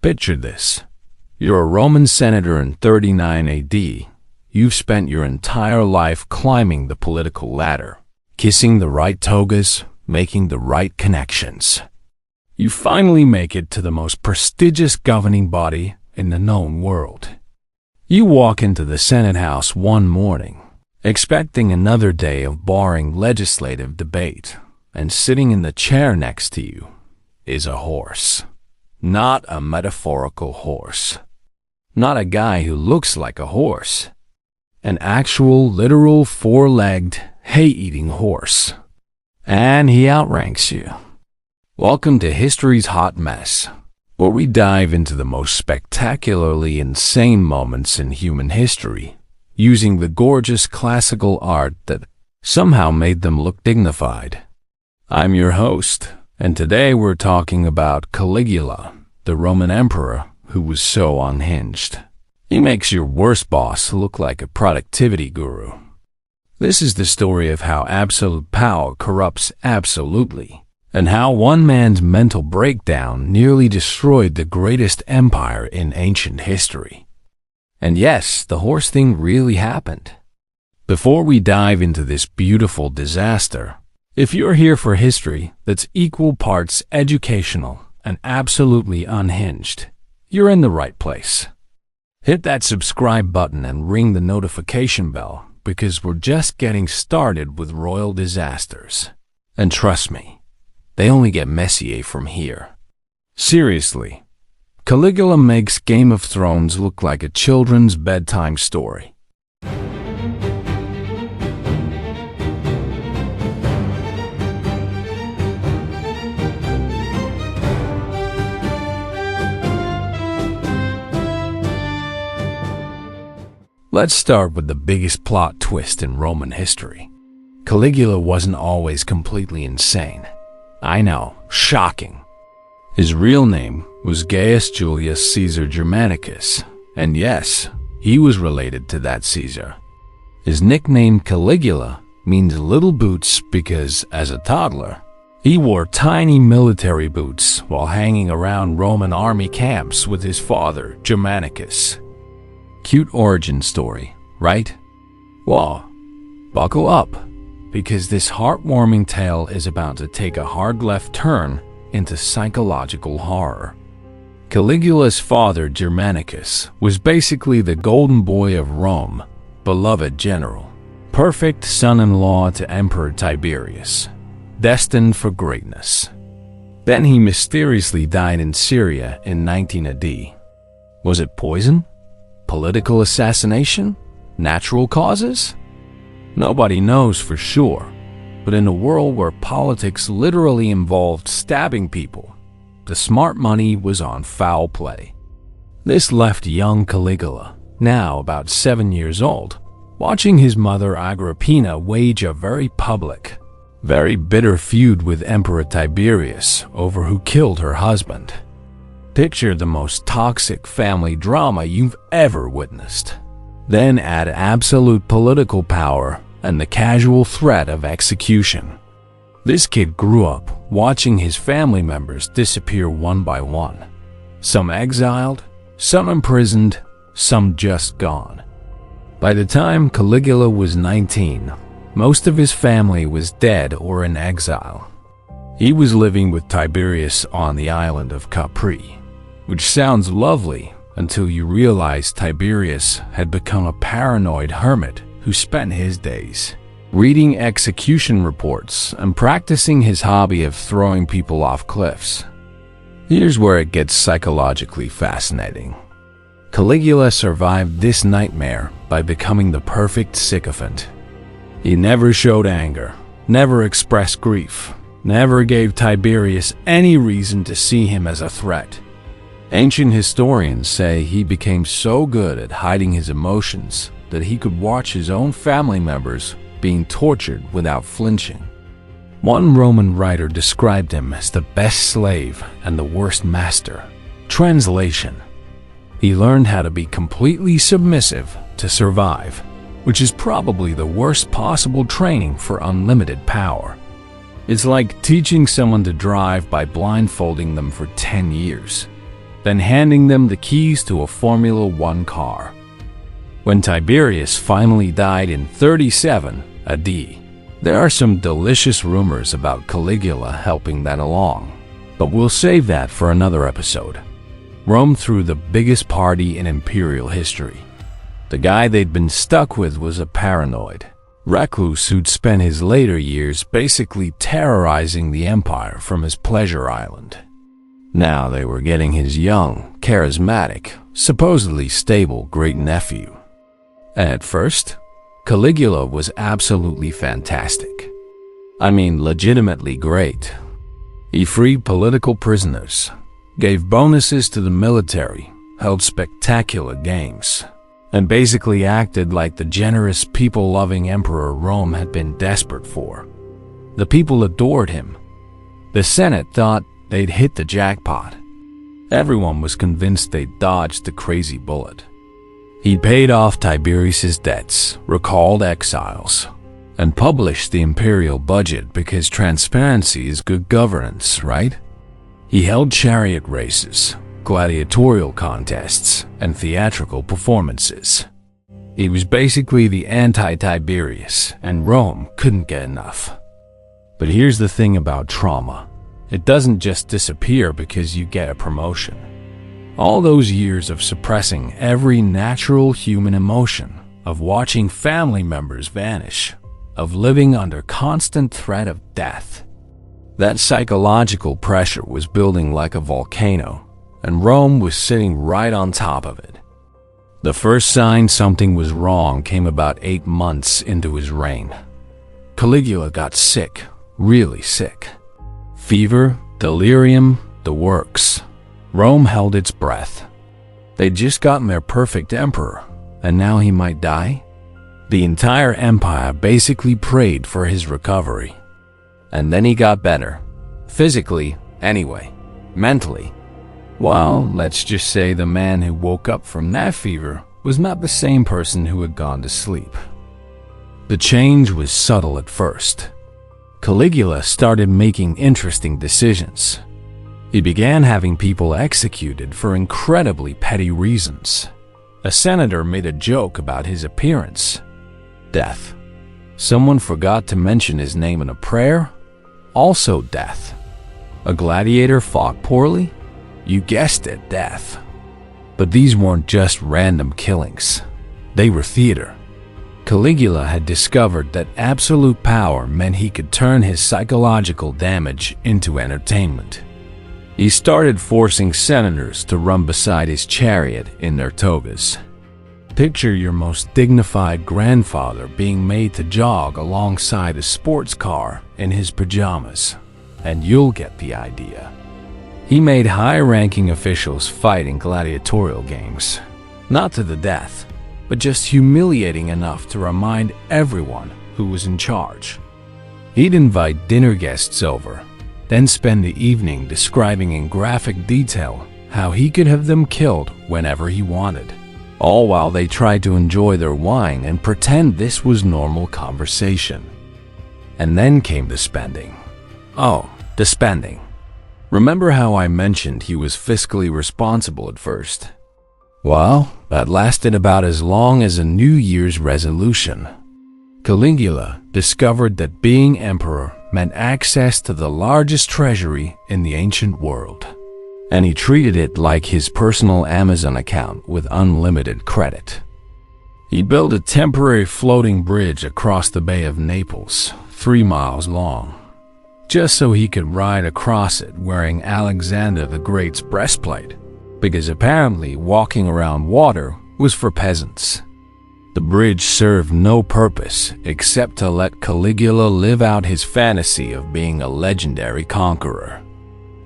Picture this. You're a Roman senator in 39 AD. You've spent your entire life climbing the political ladder, kissing the right togas, making the right connections. You finally make it to the most prestigious governing body in the known world. You walk into the Senate House one morning, expecting another day of boring legislative debate, and sitting in the chair next to you is a horse. Not a metaphorical horse. Not a guy who looks like a horse. An actual, literal, four-legged, hay-eating horse. And he outranks you. Welcome to History's Hot Mess, where we dive into the most spectacularly insane moments in human history, using the gorgeous classical art that somehow made them look dignified. I'm your host, and today we're talking about Caligula, the Roman emperor who was so unhinged. He makes your worst boss look like a productivity guru. This is the story of how absolute power corrupts absolutely, and how one man's mental breakdown nearly destroyed the greatest empire in ancient history. And yes, the horse thing really happened. Before we dive into this beautiful disaster, if you're here for history that's equal parts educational and absolutely unhinged, you're in the right place. Hit that subscribe button and ring the notification bell, because we're just getting started with royal disasters. And trust me, they only get messier from here. Seriously, Caligula makes Game of Thrones look like a children's bedtime story. Let's start with the biggest plot twist in Roman history. Caligula wasn't always completely insane. I know, shocking. His real name was Gaius Julius Caesar Germanicus, and yes, he was related to that Caesar. His nickname Caligula means little boots because, as a toddler, he wore tiny military boots while hanging around Roman army camps with his father, Germanicus. Cute origin story, right? Well, buckle up, because this heartwarming tale is about to take a hard left turn into psychological horror. Caligula's father, Germanicus, was basically the golden boy of Rome, beloved general, perfect son-in-law to Emperor Tiberius, destined for greatness. Then he mysteriously died in Syria in 19 AD. Was it poison? Political assassination? Natural causes? Nobody knows for sure, but in a world where politics literally involved stabbing people, the smart money was on foul play. This left young Caligula, now about 7 years old, watching his mother Agrippina wage a very public, very bitter feud with Emperor Tiberius over who killed her husband. Picture the most toxic family drama you've ever witnessed. Then add absolute political power and the casual threat of execution. This kid grew up watching his family members disappear one by one. Some exiled, some imprisoned, some just gone. By the time Caligula was 19, most of his family was dead or in exile. He was living with Tiberius on the island of Capri, which sounds lovely until you realize Tiberius had become a paranoid hermit who spent his days reading execution reports and practicing his hobby of throwing people off cliffs. Here's where it gets psychologically fascinating. Caligula survived this nightmare by becoming the perfect sycophant. He never showed anger, never expressed grief, never gave Tiberius any reason to see him as a threat. Ancient historians say he became so good at hiding his emotions that he could watch his own family members being tortured without flinching. One Roman writer described him as the best slave and the worst master. Translation: he learned how to be completely submissive to survive, which is probably the worst possible training for unlimited power. It's like teaching someone to drive by blindfolding them for 10 years. then handing them the keys to a Formula One car. When Tiberius finally died in 37 AD, there are some delicious rumors about Caligula helping that along, but we'll save that for another episode. Rome threw the biggest party in imperial history. The guy they'd been stuck with was a paranoid recluse who'd spent his later years basically terrorizing the empire from his pleasure island. Now they were getting his young, charismatic, supposedly stable great-nephew. At first, Caligula was absolutely fantastic. I mean, legitimately great. He freed political prisoners, gave bonuses to the military, held spectacular games, and basically acted like the generous, people-loving emperor Rome had been desperate for. The people adored him. The Senate thought they'd hit the jackpot. Everyone was convinced they'd dodged the crazy bullet. He'd paid off Tiberius's debts, recalled exiles, and published the imperial budget because transparency is good governance, right? He held chariot races, gladiatorial contests, and theatrical performances. He was basically the anti-Tiberius, and Rome couldn't get enough. But here's the thing about trauma. It doesn't just disappear because you get a promotion. All those years of suppressing every natural human emotion, of watching family members vanish, of living under constant threat of death. That psychological pressure was building like a volcano, and Rome was sitting right on top of it. The first sign something was wrong came about 8 months into his reign. Caligula got sick, really sick. Fever, delirium, the works. Rome held its breath. They'd just gotten their perfect emperor, and now he might die? The entire empire basically prayed for his recovery. And then he got better. Physically, anyway. Mentally. Well, let's just say the man who woke up from that fever was not the same person who had gone to sleep. The change was subtle at first. Caligula started making interesting decisions. He began having people executed for incredibly petty reasons. A senator made a joke about his appearance. Death. Someone forgot to mention his name in a prayer. Also death. A gladiator fought poorly. You guessed it, death. But these weren't just random killings. They were theater. Caligula had discovered that absolute power meant he could turn his psychological damage into entertainment. He started forcing senators to run beside his chariot in their togas. Picture your most dignified grandfather being made to jog alongside a sports car in his pajamas, and you'll get the idea. He made high-ranking officials fight in gladiatorial games, not to the death, but just humiliating enough to remind everyone who was in charge. He'd invite dinner guests over, then spend the evening describing in graphic detail how he could have them killed whenever he wanted, all while they tried to enjoy their wine and pretend this was normal conversation. And then came the spending. Oh, the spending. Remember how I mentioned he was fiscally responsible at first? Well, that lasted about as long as a New Year's resolution. Caligula discovered that being emperor meant access to the largest treasury in the ancient world, and he treated it like his personal Amazon account with unlimited credit. He built a temporary floating bridge across the Bay of Naples, 3 miles long, just so he could ride across it wearing Alexander the Great's breastplate, because apparently walking around water was for peasants. The bridge served no purpose except to let Caligula live out his fantasy of being a legendary conqueror.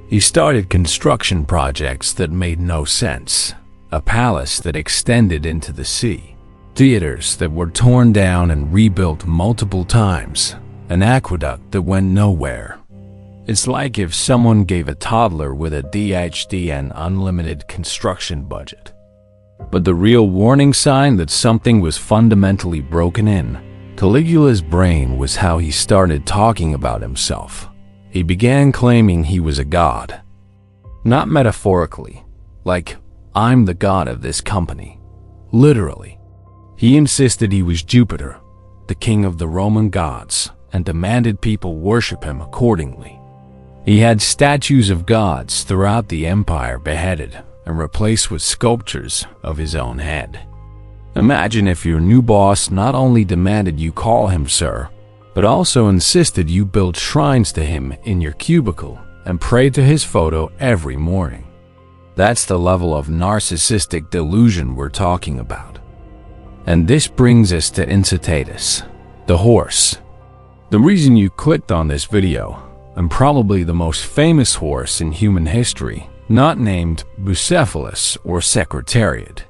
He started construction projects that made no sense, a palace that extended into the sea, theaters that were torn down and rebuilt multiple times, an aqueduct that went nowhere. It's like if someone gave a toddler with a DHD an unlimited construction budget. But the real warning sign that something was fundamentally broken in Caligula's brain was how he started talking about himself. He began claiming he was a god. Not metaphorically, like, "I'm the god of this company." Literally. He insisted he was Jupiter, the king of the Roman gods, and demanded people worship him accordingly. He had statues of gods throughout the empire beheaded and replaced with sculptures of his own head. Imagine if your new boss not only demanded you call him sir, but also insisted you build shrines to him in your cubicle and pray to his photo every morning. That's the level of narcissistic delusion we're talking about. And this brings us to Incitatus, the horse. The reason you clicked on this video, and probably the most famous horse in human history, not named Bucephalus or Secretariat.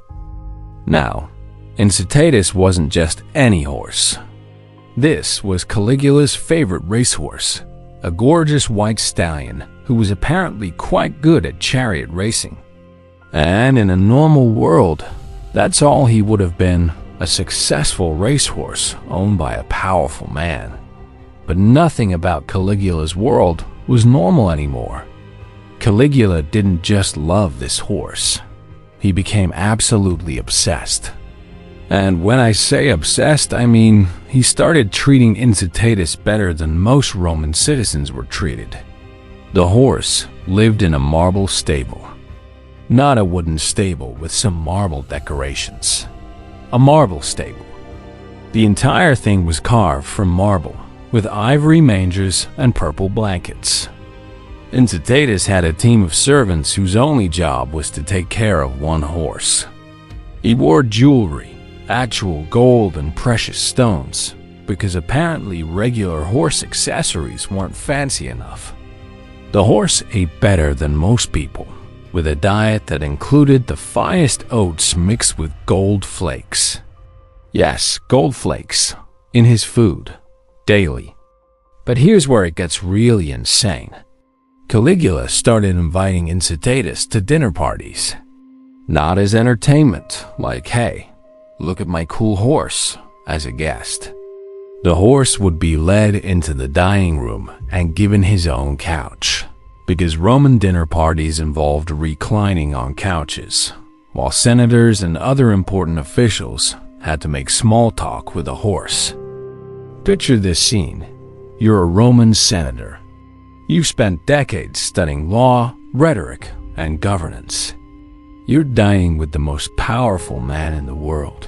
Now, Incitatus wasn't just any horse. This was Caligula's favorite racehorse, a gorgeous white stallion who was apparently quite good at chariot racing. And in a normal world, that's all he would have been, a successful racehorse owned by a powerful man. But nothing about Caligula's world was normal anymore. Caligula didn't just love this horse. He became absolutely obsessed. And when I say obsessed, I mean he started treating Incitatus better than most Roman citizens were treated. The horse lived in a marble stable. Not a wooden stable with some marble decorations. A marble stable. The entire thing was carved from marble, with ivory mangers and purple blankets. Incitatus had a team of servants whose only job was to take care of one horse. He wore jewelry, actual gold and precious stones, because apparently regular horse accessories weren't fancy enough. The horse ate better than most people, with a diet that included the finest oats mixed with gold flakes. Yes, gold flakes, in his food, daily. But here's where it gets really insane. Caligula started inviting Incitatus to dinner parties. Not as entertainment, like, "Hey, look at my cool horse," as a guest. The horse would be led into the dining room and given his own couch, because Roman dinner parties involved reclining on couches, while senators and other important officials had to make small talk with a horse. Picture this scene. You're a Roman senator. You've spent decades studying law, rhetoric, and governance. You're dining with the most powerful man in the world,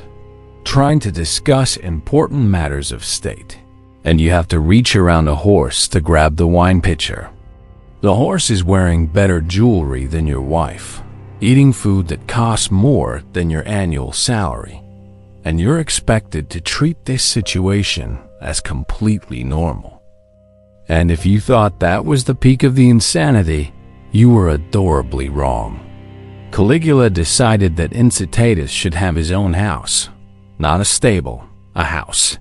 trying to discuss important matters of state, and you have to reach around a horse to grab the wine pitcher. The horse is wearing better jewelry than your wife, eating food that costs more than your annual salary, and you're expected to treat this situation as completely normal. And if you thought that was the peak of the insanity, you were adorably wrong. Caligula decided that Incitatus should have his own house, not a stable, a house,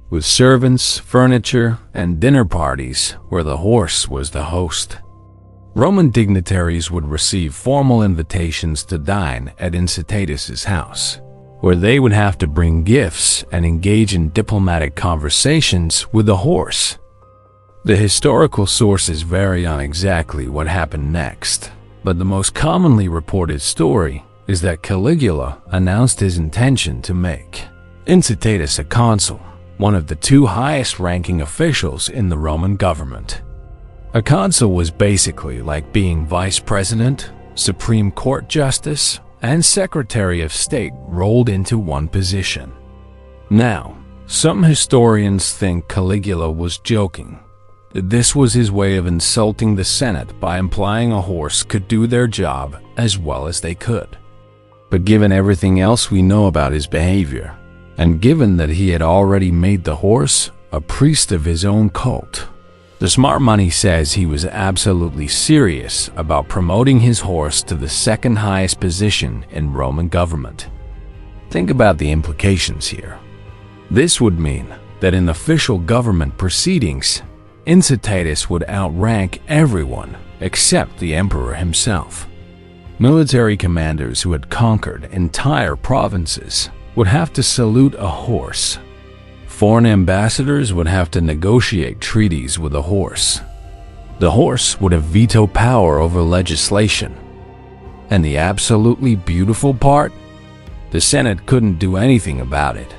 with servants, furniture, and dinner parties where the horse was the host. Roman dignitaries would receive formal invitations to dine at Incitatus's house, where they would have to bring gifts and engage in diplomatic conversations with the horse. The historical sources vary on exactly what happened next, but the most commonly reported story is that Caligula announced his intention to make Incitatus a consul, one of the two highest-ranking officials in the Roman government. A consul was basically like being vice president, Supreme Court justice, and Secretary of State rolled into one position. Now, some historians think Caligula was joking. This was his way of insulting the Senate by implying a horse could do their job as well as they could. But given everything else we know about his behavior, and given that he had already made the horse a priest of his own cult, the smart money says he was absolutely serious about promoting his horse to the second highest position in Roman government. Think about the implications here. This would mean that in official government proceedings, Incitatus would outrank everyone except the emperor himself. Military commanders who had conquered entire provinces would have to salute a horse. Foreign ambassadors would have to negotiate treaties with a horse. The horse would have veto power over legislation. And the absolutely beautiful part? The Senate couldn't do anything about it.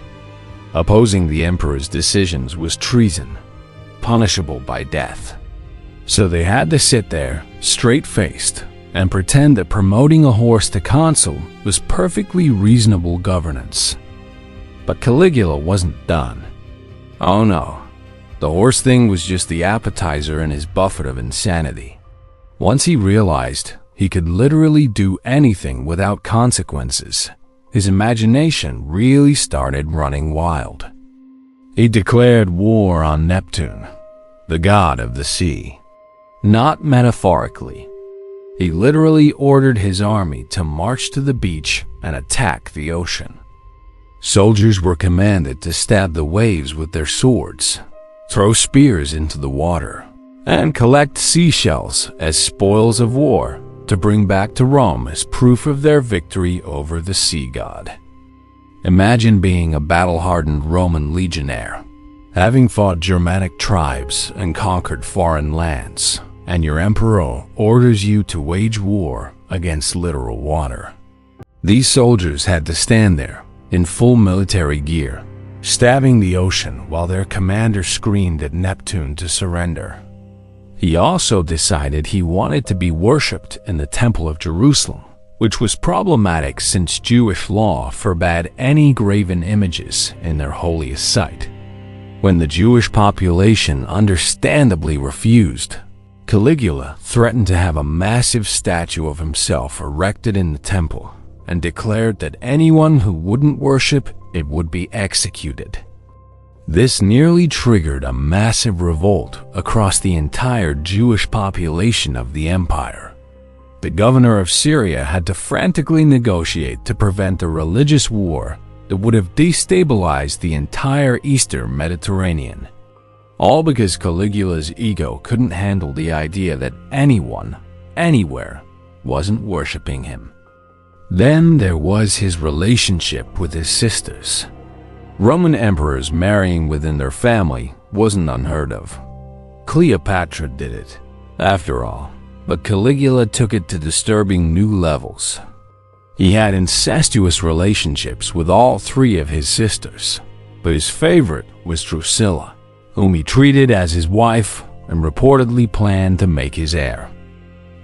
Opposing the emperor's decisions was treason, punishable by death. So they had to sit there, straight-faced, and pretend that promoting a horse to consul was perfectly reasonable governance. But Caligula wasn't done. Oh no, the horse thing was just the appetizer in his buffet of insanity. Once he realized he could literally do anything without consequences, his imagination really started running wild. He declared war on Neptune, the god of the sea. Not metaphorically. He literally ordered his army to march to the beach and attack the ocean. Soldiers were commanded to stab the waves with their swords, throw spears into the water, and collect seashells as spoils of war to bring back to Rome as proof of their victory over the sea god. Imagine being a battle-hardened Roman legionnaire, having fought Germanic tribes and conquered foreign lands, and your emperor orders you to wage war against literal water. These soldiers had to stand there in full military gear, stabbing the ocean while their commander screamed at Neptune to surrender. He also decided he wanted to be worshipped in the Temple of Jerusalem, which was problematic since Jewish law forbade any graven images in their holiest site. When the Jewish population understandably refused, Caligula threatened to have a massive statue of himself erected in the temple and declared that anyone who wouldn't worship it would be executed. This nearly triggered a massive revolt across the entire Jewish population of the empire. The governor of Syria had to frantically negotiate to prevent a religious war that would have destabilized the entire Eastern Mediterranean. All because Caligula's ego couldn't handle the idea that anyone, anywhere, wasn't worshipping him. Then there was his relationship with his sisters. Roman emperors marrying within their family wasn't unheard of. Cleopatra did it, after all, but Caligula took it to disturbing new levels. He had incestuous relationships with all three of his sisters, but his favorite was Drusilla, whom he treated as his wife and reportedly planned to make his heir.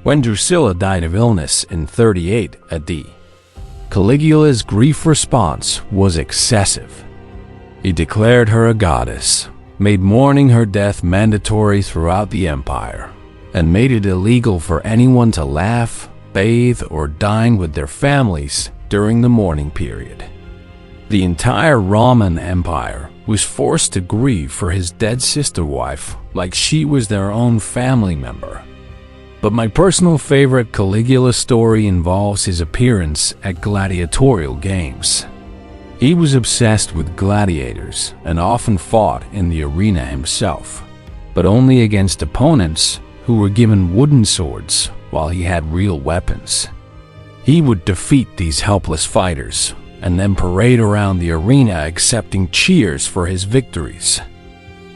When Drusilla died of illness in 38 AD, Caligula's grief response was excessive. He declared her a goddess, made mourning her death mandatory throughout the empire, and made it illegal for anyone to laugh, bathe, or dine with their families during the mourning period. The entire Roman Empire was forced to grieve for his dead sister wife like she was their own family member. But my personal favorite Caligula story involves his appearance at gladiatorial games. He was obsessed with gladiators and often fought in the arena himself, but only against opponents who were given wooden swords while he had real weapons. He would defeat these helpless fighters and then parade around the arena accepting cheers for his victories.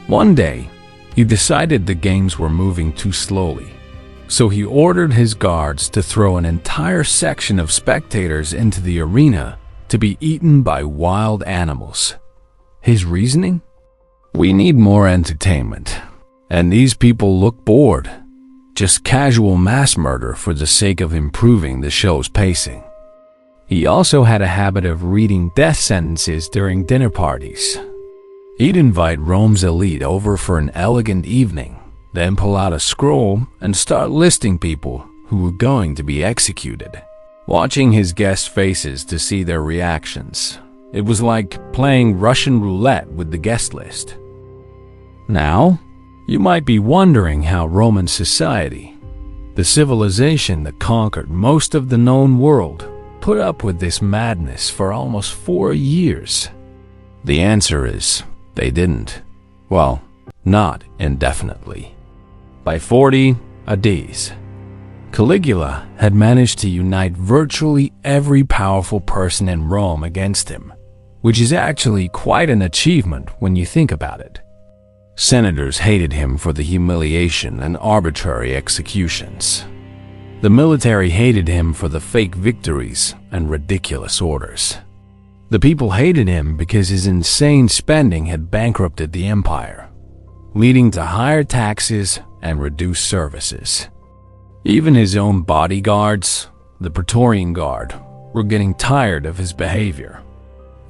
One day, he decided the games were moving too slowly, so he ordered his guards to throw an entire section of spectators into the arena to be eaten by wild animals. His reasoning? We need more entertainment, and these people look bored. Just casual mass murder for the sake of improving the show's pacing. He also had a habit of reading death sentences during dinner parties. He'd invite Rome's elite over for an elegant evening, then pull out a scroll and start listing people who were going to be executed. Watching his guests' faces to see their reactions, it was like playing Russian roulette with the guest list. Now, you might be wondering how Roman society, the civilization that conquered most of the known world, put up with this madness for almost 4 years. The answer is, they didn't. Well, not indefinitely. By 40 AD, Caligula had managed to unite virtually every powerful person in Rome against him, which is actually quite an achievement when you think about it. Senators hated him for the humiliation and arbitrary executions. The military hated him for the fake victories and ridiculous orders. The people hated him because his insane spending had bankrupted the empire, leading to higher taxes and reduced services. Even his own bodyguards, the Praetorian Guard, were getting tired of his behavior.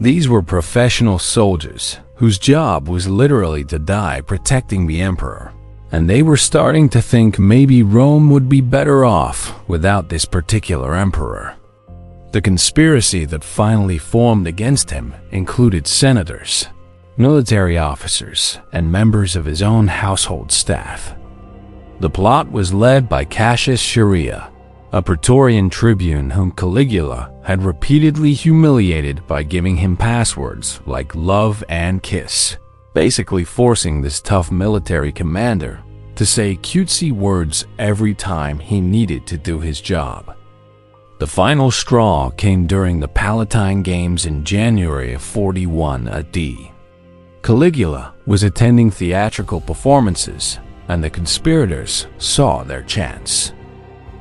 These were professional soldiers whose job was literally to die protecting the emperor, and they were starting to think maybe Rome would be better off without this particular emperor. The conspiracy that finally formed against him included senators, military officers, and members of his own household staff. The plot was led by Cassius Chaerea, a Praetorian tribune whom Caligula had repeatedly humiliated by giving him passwords like love and kiss, basically forcing this tough military commander to say cutesy words every time he needed to do his job. The final straw came during the Palatine Games in January of 41 AD. Caligula was attending theatrical performances, and the conspirators saw their chance.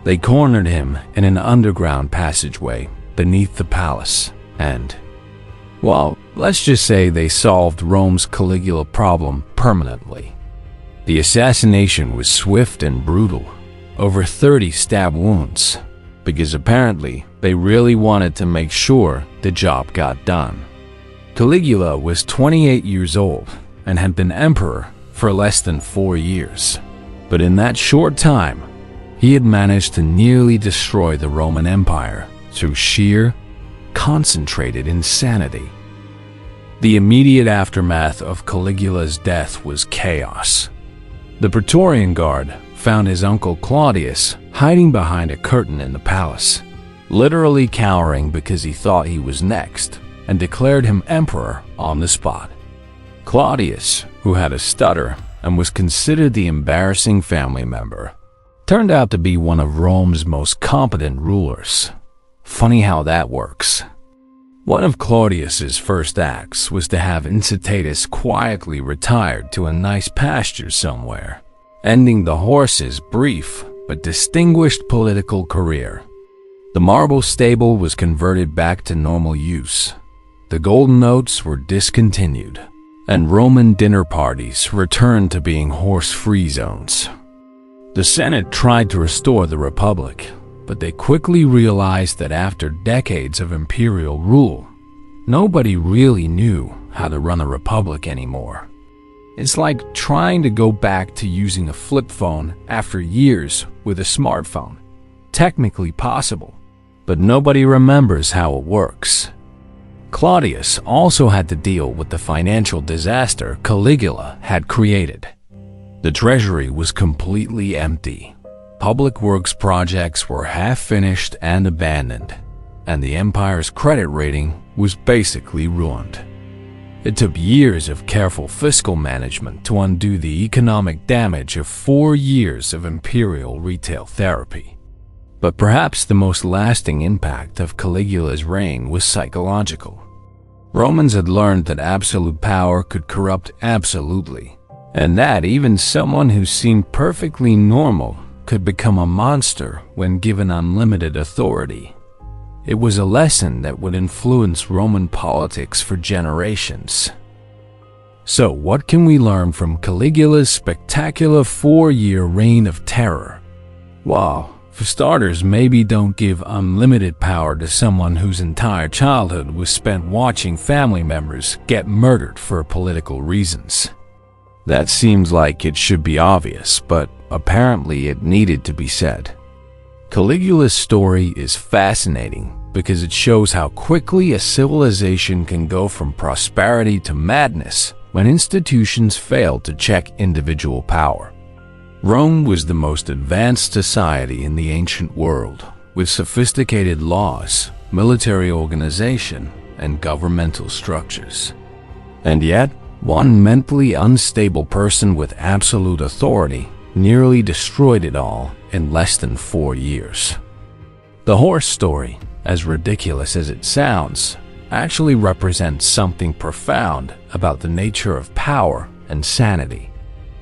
They cornered him in an underground passageway beneath the palace, and, well, let's just say they solved Rome's Caligula problem permanently. The assassination was swift and brutal, over 30 stab wounds, because apparently they really wanted to make sure the job got done. Caligula was 28 years old and had been emperor for less than 4 years, but in that short time, he had managed to nearly destroy the Roman Empire through sheer, concentrated insanity. The immediate aftermath of Caligula's death was chaos. The Praetorian Guard found his uncle Claudius hiding behind a curtain in the palace, literally cowering because he thought he was next, and declared him emperor on the spot. Claudius, who had a stutter and was considered the embarrassing family member, turned out to be one of Rome's most competent rulers. Funny how that works. One of Claudius's first acts was to have Incitatus quietly retired to a nice pasture somewhere, ending the horse's brief but distinguished political career. The marble stable was converted back to normal use. The golden oats were discontinued, and Roman dinner parties returned to being horse-free zones. The Senate tried to restore the Republic, but they quickly realized that after decades of imperial rule, nobody really knew how to run a republic anymore. It's like trying to go back to using a flip phone after years with a smartphone. Technically possible, but nobody remembers how it works. Claudius also had to deal with the financial disaster Caligula had created. The treasury was completely empty. Public works projects were half-finished and abandoned, and the empire's credit rating was basically ruined. It took years of careful fiscal management to undo the economic damage of 4 years of imperial retail therapy. But perhaps the most lasting impact of Caligula's reign was psychological. Romans had learned that absolute power could corrupt absolutely, and that even someone who seemed perfectly normal could become a monster when given unlimited authority. It was a lesson that would influence Roman politics for generations. So what can we learn from Caligula's spectacular 4-year reign of terror? Well, for starters, maybe don't give unlimited power to someone whose entire childhood was spent watching family members get murdered for political reasons. That seems like it should be obvious, but apparently it needed to be said. Caligula's story is fascinating because it shows how quickly a civilization can go from prosperity to madness when institutions fail to check individual power. Rome was the most advanced society in the ancient world, with sophisticated laws, military organization, and governmental structures. And yet, one mentally unstable person with absolute authority nearly destroyed it all in less than 4 years. The horse story, as ridiculous as it sounds, actually represents something profound about the nature of power and sanity.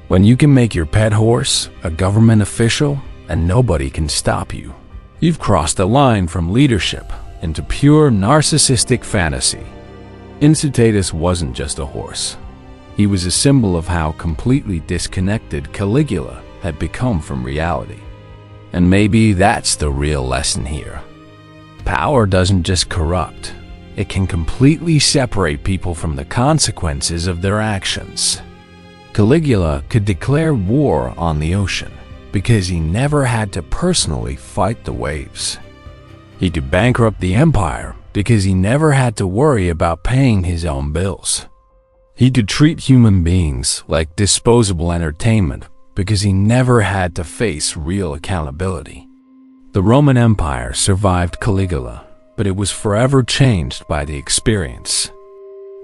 When you can make your pet horse a government official and nobody can stop you, You've crossed the line from leadership into pure narcissistic fantasy. Incitatus wasn't just a horse. He was a symbol of how completely disconnected Caligula had become from reality. And maybe that's the real lesson here. Power doesn't just corrupt. It can completely separate people from the consequences of their actions. Caligula could declare war on the ocean because he never had to personally fight the waves. He could bankrupt the empire because he never had to worry about paying his own bills. He could treat human beings like disposable entertainment because he never had to face real accountability. The Roman Empire survived Caligula, but it was forever changed by the experience.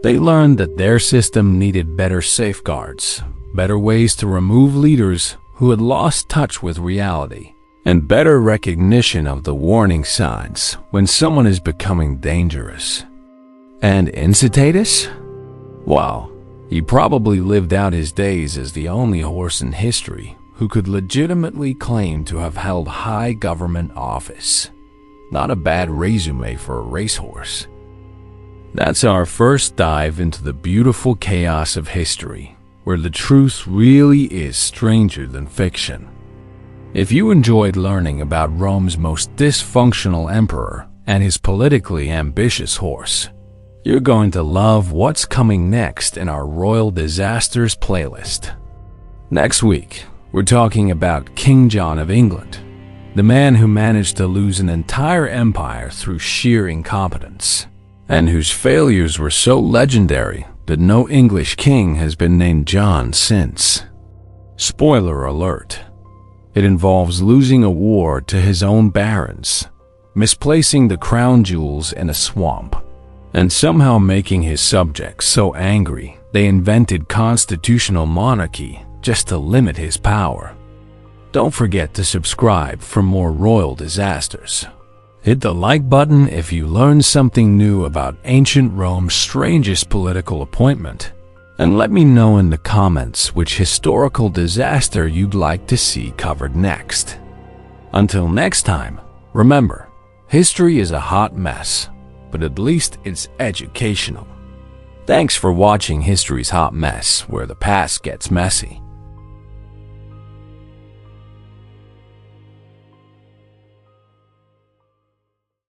They learned that their system needed better safeguards, better ways to remove leaders who had lost touch with reality, and better recognition of the warning signs when someone is becoming dangerous. And Incitatus? Well, he probably lived out his days as the only horse in history who could legitimately claim to have held high government office. Not a bad resume for a racehorse. That's our first dive into the beautiful chaos of history, where the truth really is stranger than fiction. If you enjoyed learning about Rome's most dysfunctional emperor and his politically ambitious horse, you're going to love what's coming next in our Royal Disasters playlist. Next week, we're talking about King John of England, the man who managed to lose an entire empire through sheer incompetence, and whose failures were so legendary that no English king has been named John since. Spoiler alert. It involves losing a war to his own barons, misplacing the crown jewels in a swamp, and somehow making his subjects so angry they invented constitutional monarchy just to limit his power. Don't forget to subscribe for more royal disasters. Hit the like button if you learned something new about ancient Rome's strangest political appointment, and let me know in the comments which historical disaster you'd like to see covered next. Until next time, remember, history is a hot mess, but at least it's educational. Thanks for watching History's Hot Mess, where the past gets messy.